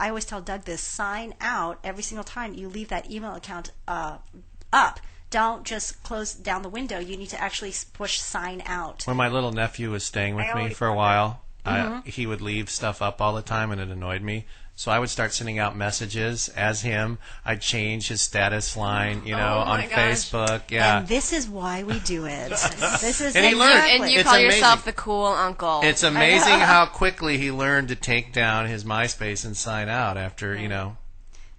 I always tell Doug this, sign out every single time you leave that email account up. Don't just close down the window. You need to actually push sign out. When my little nephew was staying with me for a while, he would leave stuff up all the time, and it annoyed me. So I would start sending out messages as him. I'd change his status line, on Facebook. Yeah. And this is why we do it. This is and he learned. And you call yourself the cool uncle. It's amazing how quickly he learned to take down his MySpace and sign out after,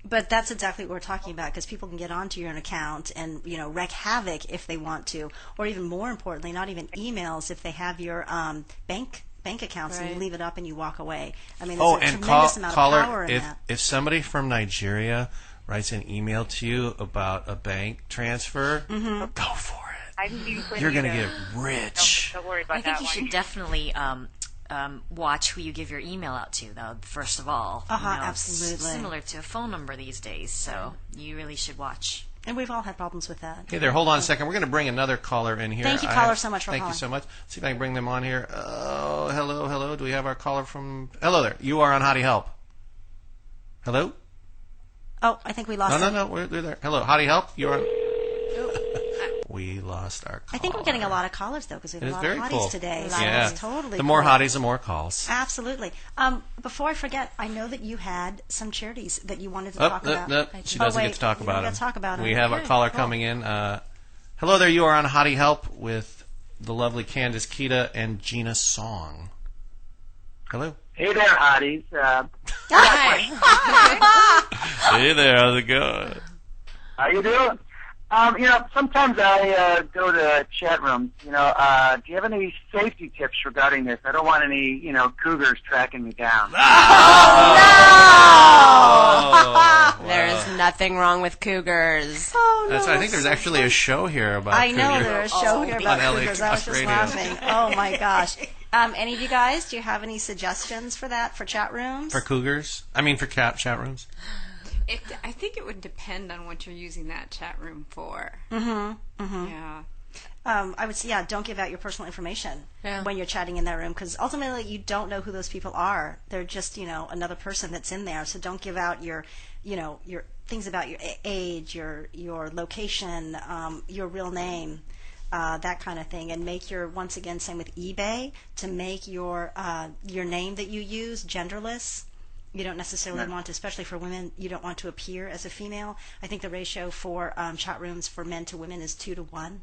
But that's exactly what we're talking about, because people can get onto your own account and wreak havoc if they want to, or even more importantly, not even emails if they have your bank accounts and you leave it up and you walk away. I mean, there's a tremendous amount of power in that. If somebody from Nigeria writes an email to you about a bank transfer, go for it. You're going to get rich. Don't worry about that. I think you should definitely watch who you give your email out to, though, first of all. Absolutely. It's similar to a phone number these days, so you really should watch. And we've all had problems with that. Hey there, hold on a second. We're going to bring another caller in here. Thank you, caller, so much for calling. Thank you so much. See if I can bring them on here. Oh, hello. Do we have our caller from... Hello there. You are on Hottie Help. Hello? Oh, I think we lost them. No. They're there. Hello, Hottie Help. You're on... We lost our caller. I think we're getting a lot of callers, though, because we have a lot of hotties today. So Yeah. it's totally the more cool. hotties, the more calls. Absolutely. Before I forget, I know that you had some charities that you wanted to talk about. No. She doesn't get to talk about them. Talk about them. We have a caller coming in. Hello there. You are on Hottie Help with the lovely Candace, Kita, and Jina Song. Hello. Hey there, hotties. Hi. Hey there. How's it going? How you doing? Sometimes I go to chat rooms. Do you have any safety tips regarding this? I don't want any, cougars tracking me down. Oh, no! There's nothing wrong with cougars. Oh, no, I think there's actually a show here about I cougars. know there's a show here about on cougars. LA I was just Radio. laughing. Oh, my gosh. Any of you guys, do you have any suggestions for that, for chat rooms? For cougars? I mean, for chat rooms? I think it would depend on what you're using that chat room for. Yeah. I would say, don't give out your personal information when you're chatting in that room, because ultimately you don't know who those people are. They're just, another person that's in there. So don't give out your things about your age, your location, your real name, that kind of thing. And make once again, same with eBay, to make your name that you use genderless. You don't necessarily want to, especially for women, you don't want to appear as a female. I think the ratio for chat rooms for men to women is 2 to 1.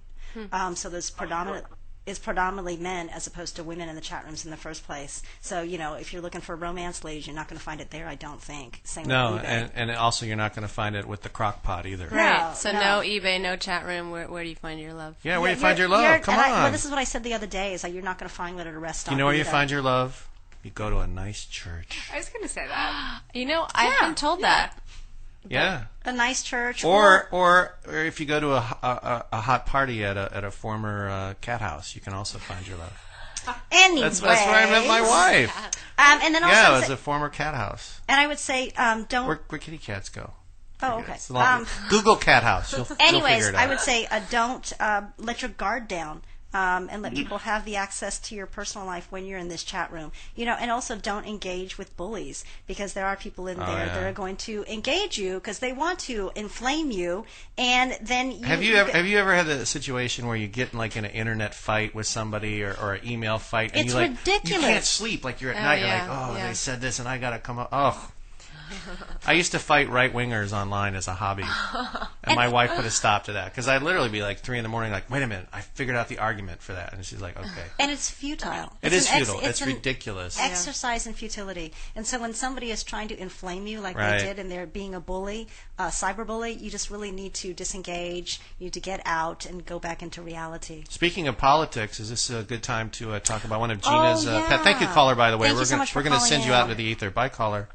So there's predominantly men as opposed to women in the chat rooms in the first place. So, if you're looking for romance, ladies, you're not going to find it there, I don't think. Same with eBay. and also you're not going to find it with the crock pot either. Right. So no eBay, no chat room. Where do you find your love? Yeah, where do you find your love? Come on. This is what I said the other day, is that you're not going to find it at a restaurant. You know where you either. find your love? You go to a nice church. I was going to say that. I've been told that. Yeah. A nice church. Or if you go to a hot party at a former cat house, you can also find your love. Anyway. That's where I met my wife. And then also it was a former cat house. And I would say, don't... Where kitty cats go. Oh, okay. Google cat house. You'll anyways, figure it out. I would say don't let your guard down. And let people have the access to your personal life when you're in this chat room. And also don't engage with bullies, because there are people in there that are going to engage you because they want to inflame you, and then you... Have you ever had a situation where you get in an internet fight with somebody or an email fight, and it's you ridiculous. can't sleep, you're at night, you're they said this and I got to come up. Oh. I used to fight right-wingers online as a hobby, and my wife put a stop to that, because I'd literally be 3 in the morning wait a minute, I figured out the argument for that, and she's like, okay. And it's futile. It is futile. It's ridiculous. Exercise in futility. And so when somebody is trying to inflame you they did, and they're being a bully, cyberbully, you just really need to disengage, you need to get out and go back into reality. Speaking of politics, is this a good time to talk about one of Gina's pet? Thank you, caller, by the way. We're going to send you out into the ether. Bye, caller.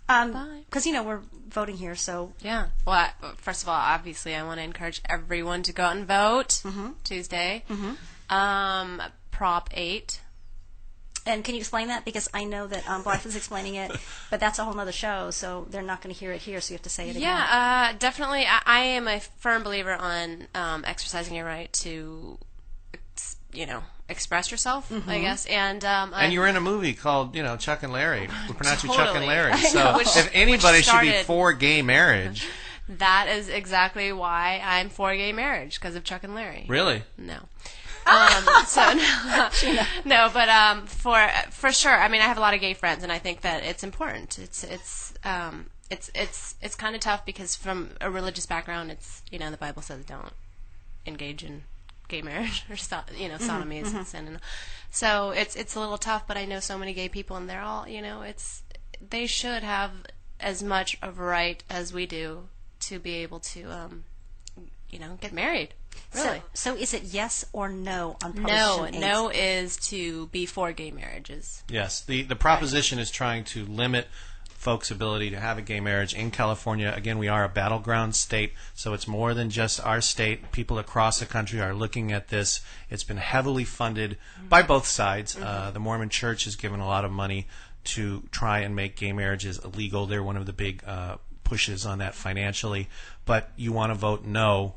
Because, we're voting here, so... Yeah. Well, first of all, obviously, I want to encourage everyone to go out and vote Tuesday. Prop 8. And can you explain that? Because I know that Blythe is explaining it, but that's a whole other show, so they're not going to hear it here, so you have to say it again. Yeah, definitely. I am a firm believer on exercising your right to, express yourself, I guess. And you were in a movie called, Chuck and Larry. We pronounce you Chuck and Totally. Larry. So if anybody should be for gay marriage. That is exactly why I'm for gay marriage, because of Chuck and Larry. Really? No. No, but for sure. I mean, I have a lot of gay friends, and I think that it's important. It's kind of tough because from a religious background, it's the Bible says don't engage in gay marriage or sodomy is sin, and so it's a little tough. But I know so many gay people, and they're all they should have as much of a right as we do to be able to get married. Really. So is it yes or no on Proposition 8? No is to be for gay marriages. Yes. The proposition is trying to limit folks' ability to have a gay marriage in California. Again, we are a battleground state, so it's more than just our state. People across the country are looking at this. It's been heavily funded by both sides. The Mormon Church has given a lot of money to try and make gay marriages illegal. They're one of the big pushes on that financially. But you want to vote no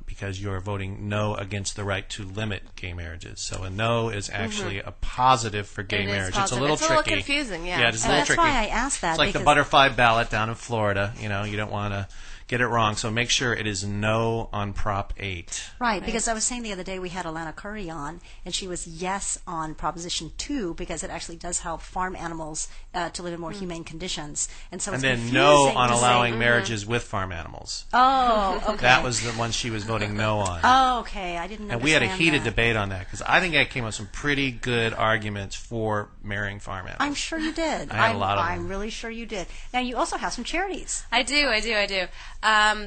because you're voting no against the right to limit gay marriages. So a no is actually a positive for gay marriage. It's a little tricky. It's a little confusing, yeah. Yeah, it's a little tricky. That's why I asked that. It's like the butterfly ballot down in Florida. You don't want to get it wrong. So make sure it is no on Prop 8. Right, because I was saying the other day we had Alana Curry on, and she was yes on Proposition 2 because it actually does help farm animals to live in more humane conditions. And so it's then no confusing on to allowing say, marriages with farm animals. Oh, okay. That was the one she was voting no on. Oh, okay. I didn't And we had a understand heated that. debate on that because I think I came up with some pretty good arguments for marrying farm animals. I'm sure you did. I had a lot of them. I'm really sure you did. Now, you also have some charities. I do.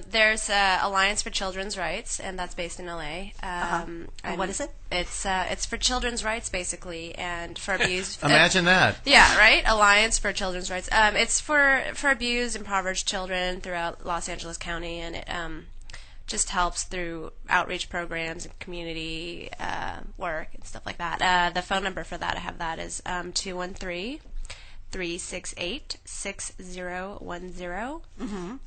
There's Alliance for Children's Rights, and that's based in LA. And what is it? It's for children's rights, basically, and for abused. Imagine that. Yeah, right. Alliance for Children's Rights. It's for abused, impoverished children throughout Los Angeles County, and it just helps through outreach programs and community work and stuff like that. The phone number for that, I have that, is 213-368-6010.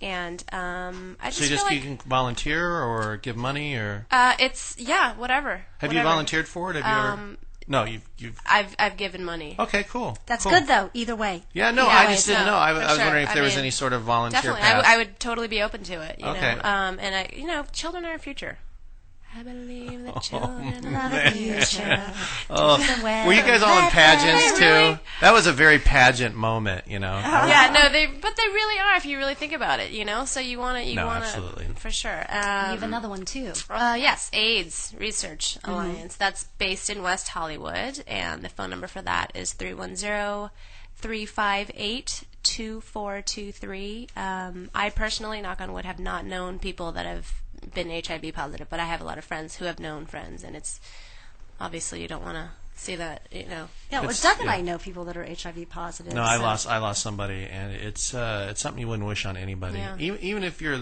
And I just feel like you can volunteer or give money or it's whatever. Have you volunteered for it? Have you ever? No, you've. I've given money. Okay, cool. That's cool. good, though, either way. Yeah, no, Yeah, I just didn't know. I was sure. wondering if there was mean, any sort of volunteer Definitely, path. I would totally be open to it. Okay. And children are our future. I believe the children are the future. Were you guys all in pageants too? Really? That was a very pageant moment, Yeah, no, they really are if you really think about it, So you want to, absolutely. For sure. You have another one, too. Yes, AIDS Research Alliance. That's based in West Hollywood, and the phone number for that is 310-358-2423. I personally, knock on wood, have not known people that have been HIV positive, but I have a lot of friends who have known friends, and it's obviously you don't want to see that, Yeah, well, Doug and I know people that are HIV positive. No, I lost somebody, and it's something you wouldn't wish on anybody. Yeah. Even if you're